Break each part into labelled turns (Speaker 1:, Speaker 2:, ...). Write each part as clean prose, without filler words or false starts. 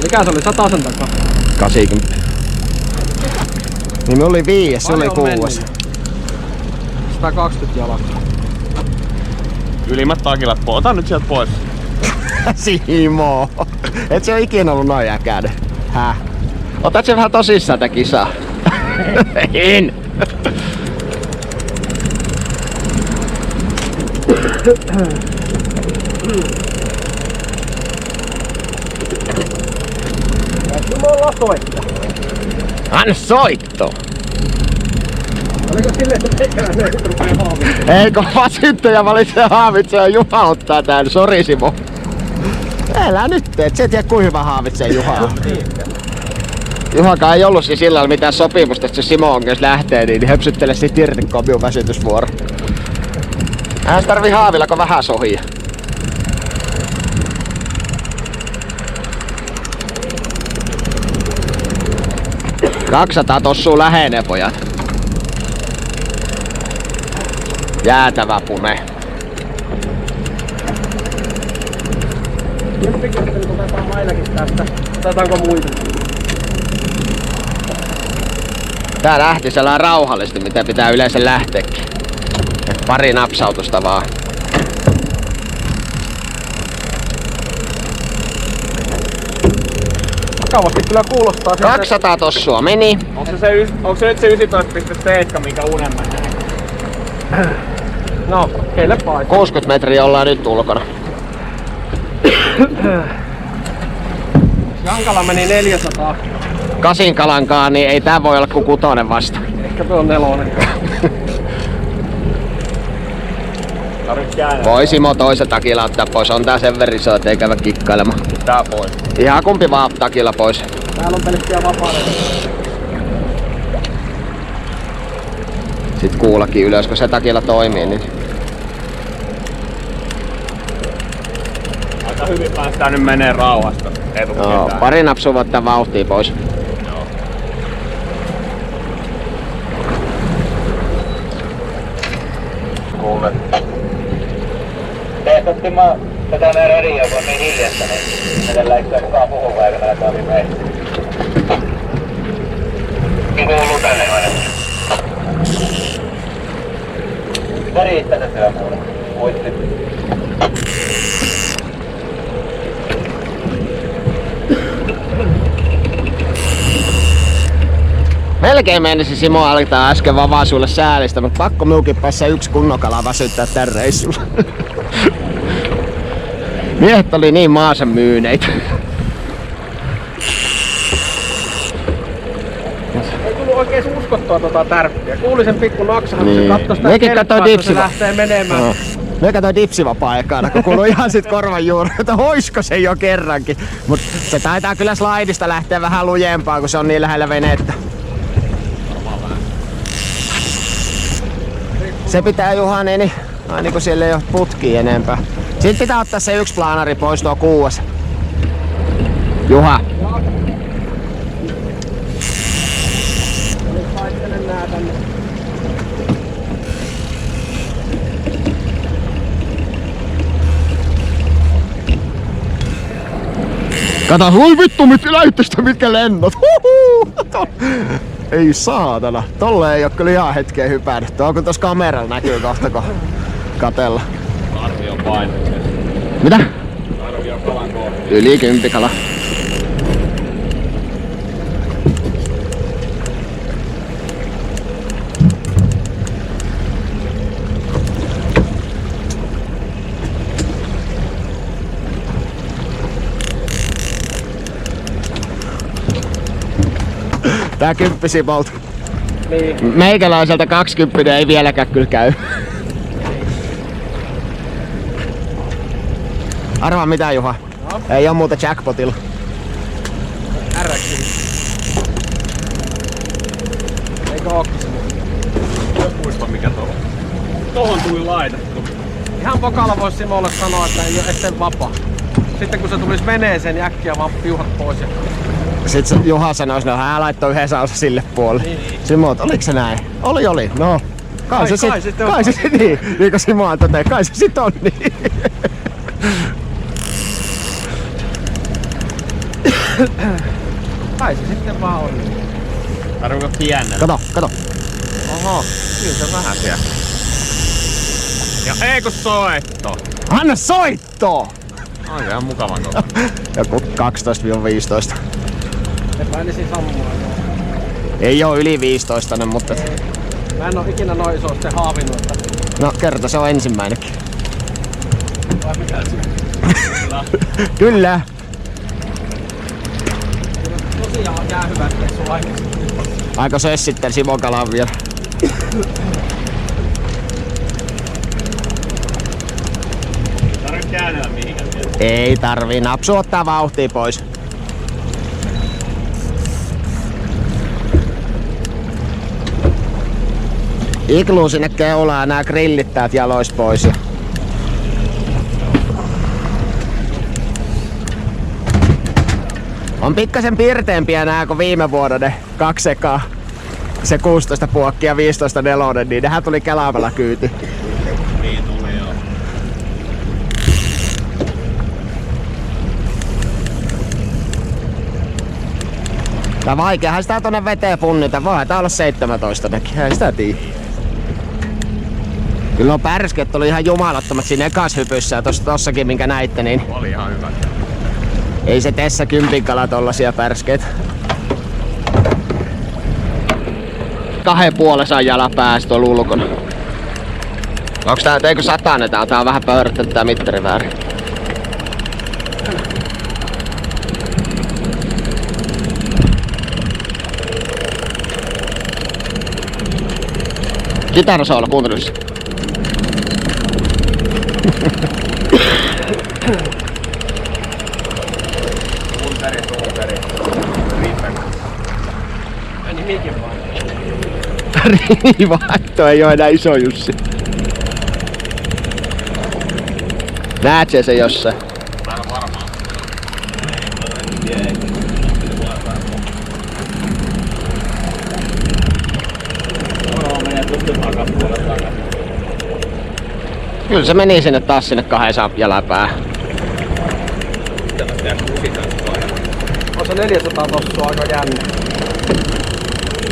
Speaker 1: Mikä se oli? 100 takaa?
Speaker 2: 80. Niin me oli 5, se oli 6.
Speaker 1: 120 jalkaa.
Speaker 3: Ylimmät takilat pois. Ota nyt sieltä pois.
Speaker 2: Simo! Et se oo ikinä ollut noin äkäinen. Häh? Otat se vähän tosissaan tää kisaa? En!
Speaker 1: Me ollaan soittaa.
Speaker 2: Anna soitto!
Speaker 1: Oliko silleen, että meikäläinen nyt rupee haavitsemaan?
Speaker 2: Eikö väsyttäjä valitsee haavitsee ja Juha ottaa tän, sori Simo. Älä nyt, et sä tiedä kuinka hyvä haavitsee Juha. Juhakaan ei ollut siis sillä mitään sopimusta, että se Simo on lähtee, niin höpsyttele siitä irti, kun on minun väsytysvuoro. Hän tarvii haavilla, kun vähän sohia. – 200 tossuu lähenee, pojat. Jäätävä pune.
Speaker 1: Jyppikin, kun otetaan ainakin tästä. Otetaanko muita?
Speaker 2: Tää lähti sellainen rauhallisesti, mitä pitää yleensä lähteekin. Pari napsautusta vaan.
Speaker 1: Vakavasti kyllä kuulostaa.
Speaker 2: 200 tossua meni.
Speaker 3: Onko se nyt se 19,7 minkä unen menee?
Speaker 1: No, keille paikka.
Speaker 2: 60 metriä ollaan nyt ulkona.
Speaker 1: Jankala meni 400.
Speaker 2: Kasinkalankaan, niin ei tää voi olla kuin 6 vasta.
Speaker 1: Ehkä tuo on 4.
Speaker 2: Voi Simo toisen takilla ottaa pois, on tää sen verran iso, ettei käydä kikkailemaan.
Speaker 3: Tää pois.
Speaker 2: Ihan kumpi vaan takilla pois.
Speaker 1: Täällä on pelkkiä vapaita.
Speaker 2: Sit kuulakin ylös, kun se takilla toimii, niin...
Speaker 3: Aika hyvin päästään nyt menee rauhasta.
Speaker 2: Joo, pari napsua ottaa vauhtia pois.
Speaker 3: Kuule.
Speaker 4: Teetätti mä tätä meidän radio, kun on niin hiljasta, niin meidän läikköä kukaan puhuu vaikka meillä toimii meitä. Niin kuuluu tänne aina. Se riittää se työ mulle. Muisti.
Speaker 2: Melkein mennisi Simo aletaan äsken vaan sulle säälistä, mutta pakko minunkin päässä yksi kunnokala väsyttää tän reissulla. Miehet oli niin maansa myyneitä.
Speaker 1: Ei tullut oikein uskottua tota tärppiä. Kuuli sen pikku naksahan, kun
Speaker 2: Niin.
Speaker 1: se katsoi sitä
Speaker 2: Mekin
Speaker 1: kelppaa,
Speaker 2: katsoi
Speaker 1: kun se lähtee menemään.
Speaker 2: No. Me katsoin dipsivapaa ekana, kun kuului ihan sit korvan juuri, että hoisko se jo kerrankin. Mut se taitaa kyllä slaidista lähteä vähän lujempaa, kun se on niin lähellä venettä. Se pitää Juhani, niin aina kun siellä ei oo putkia enempää. Sitten pitää ottaa se yksi plaanari pois tuo 6. Juha.
Speaker 1: Laittelen nää tänne.
Speaker 2: Kato, voi vittu, mitkä lennot. Huhuu. Ei saatana. Tolle ei oo kyllä ihan hetkeä hypännyt. Tuo kun tossa kameralla näkyy kohta, kun katella.
Speaker 3: Arvion painoksessa.
Speaker 2: Mitä?
Speaker 3: Arvion kalan kohdalla.
Speaker 2: Yli 10 kala. Tää 10 Simolta.
Speaker 1: Niin.
Speaker 2: Meikäläiseltä 20 ei vieläkään kyllä käy. Arvaa mitä Juha?
Speaker 1: No.
Speaker 2: Ei oo muuta jackpotilla.
Speaker 1: RX. Eikö ookin se?
Speaker 3: Muista mikä tuo on. Tohon tuli laitettu.
Speaker 1: Ihan pokalla vois Simolle sanoa, että ei oo etten vapaa. Sitten kun se tulis veneeseen, niin äkkiä vaan piuhat pois. Ja...
Speaker 2: Sitten Juha sanoi, että hän laittoi yhden salsa sille puolelle.
Speaker 1: Niin.
Speaker 2: Simo, oliko se näin? Oli. No. Kai se niin. Niin kuin Simo antoi teille, kai se sit on niin.
Speaker 1: Kai se sitten vaan on.
Speaker 3: Tarviiko kiennellä?
Speaker 2: Kato.
Speaker 1: Oho, kyllä se vähän.
Speaker 3: Siellä. Ja ei kun soitto.
Speaker 2: Anna soittoa!
Speaker 3: On ihan mukavan kova.
Speaker 2: Joku 12-15.
Speaker 1: Epäilisin sammua.
Speaker 2: Ei oo yli 15, mutta...
Speaker 1: Mä en oo ikinä noin isosti haavinut, että...
Speaker 2: No kerta se on ensimmäinenkin.
Speaker 1: Vai mitä se?
Speaker 2: Kyllä.
Speaker 1: Tosiaan jää hyvät kessu aikaisin.
Speaker 2: Aika sös sitten Simokalaan vielä.
Speaker 3: Tarvitse käännellä mihinkään.
Speaker 2: Ei tarvii, napsu ottaa vauhtia pois. Igluun sinne keulaan nää grillittäät jalois pois. On pikkasen pirteempiä nää kuin viime vuonna ne 2 ekaa. Se 16 puokki ja 15 nelonen, niin nehän tuli kelaamalla kyyti.
Speaker 3: Niin tuli joo.
Speaker 2: Tää vaikeahan sitä tonne veteen punnita. Voihan tää olla 17 nekin, ei sitä tiedä. Kyllä on pärsket oli ihan jumalattomat siinä ekas hypyssä ja tossakin minkä näitte, niin
Speaker 3: Oli ihan hyvä.
Speaker 2: ei se Tessa 10 kala tollasia pärskeitä. 2,5 jala pääsi tuolla ulkona. Onks tää, eikö satanen tää? Tää on vähän pöydättänyt tää mittari väärin. Kitarasoolo, kuuntelussa.
Speaker 3: Tunteri. Riippä.
Speaker 1: Nimikin vaan.
Speaker 2: Riivaihto ei oo enää iso Jussi. Näet se jossain?
Speaker 3: Mä en oo varmaan.
Speaker 2: Kyllä se meni sinne taas sinne 200 jalanpäähän.
Speaker 1: On se 400 tossua aika jännä.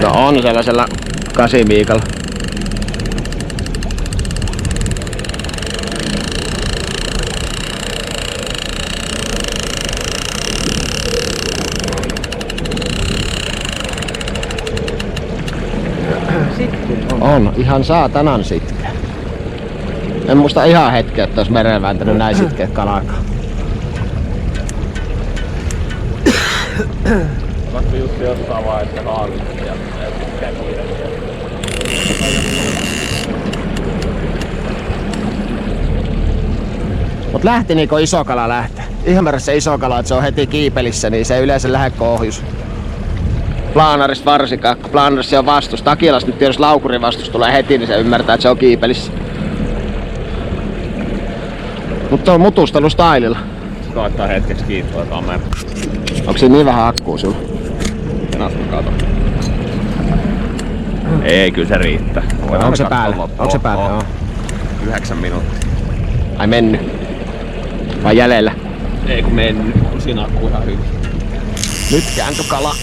Speaker 2: No on sellaisella 8 miikalla. On ihan saatanan sitkeä. En muista ihan hetkeä, että olisi mereen vääntänyt näin sitkeät kalakaan.
Speaker 3: Vaikka Jussi jossain vaiheessa haavittiin ja pitkään kiireisiä.
Speaker 2: Mut lähti niinku iso kala lähtee. Ihmerrä se iso kala, että se on heti kiipelissä, niin se ei yleensä lähde ohjus. Plaanarista varsinkaan, kun plaanarissa on vastus. Takilasta nyt jos laukurin vastus tulee heti, niin se ymmärtää, että se on kiipelissä. Mutta on mutustelu stylilla.
Speaker 3: Koittaa hetkeksi kiinni tuo kamera.
Speaker 2: Onko siinä niin vähän akkuu sulla?
Speaker 3: Nastu kato. Ei, kyllä se riittää.
Speaker 2: Onko se päällä? Onko se päällä? Joo.
Speaker 3: 9 minuuttia.
Speaker 2: Ai mennyt? Vai jäljellä?
Speaker 3: Ei kun mennyt. Siinä akkuu ihan hyvin.
Speaker 2: Nyt kääntyi kala.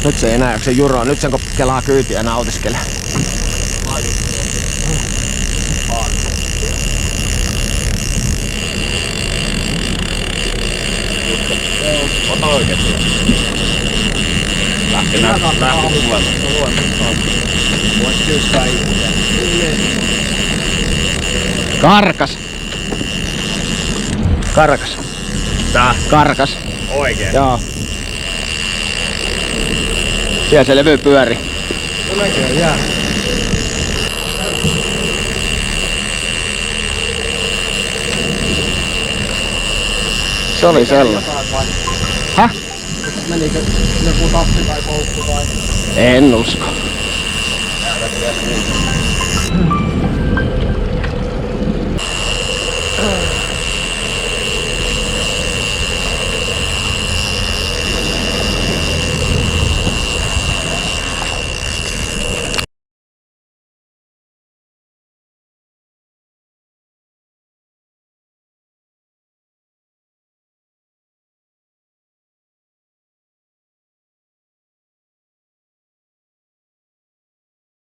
Speaker 2: Nyt se ei enää jaksa juroa. Nyt sen kun kelaa kyytiä ja nautiskelee.
Speaker 3: Ota oikeesti. Lähti tulemaan.
Speaker 2: Karkas! Karkas.
Speaker 3: Tää?
Speaker 2: Karkas.
Speaker 3: Oikein.
Speaker 2: Joo. Siellä se levy pyöri.
Speaker 1: No näkee jää.
Speaker 2: Se oli sellainen. Häh?
Speaker 1: Menikö joku tappi tai koukku tai...
Speaker 2: En usko.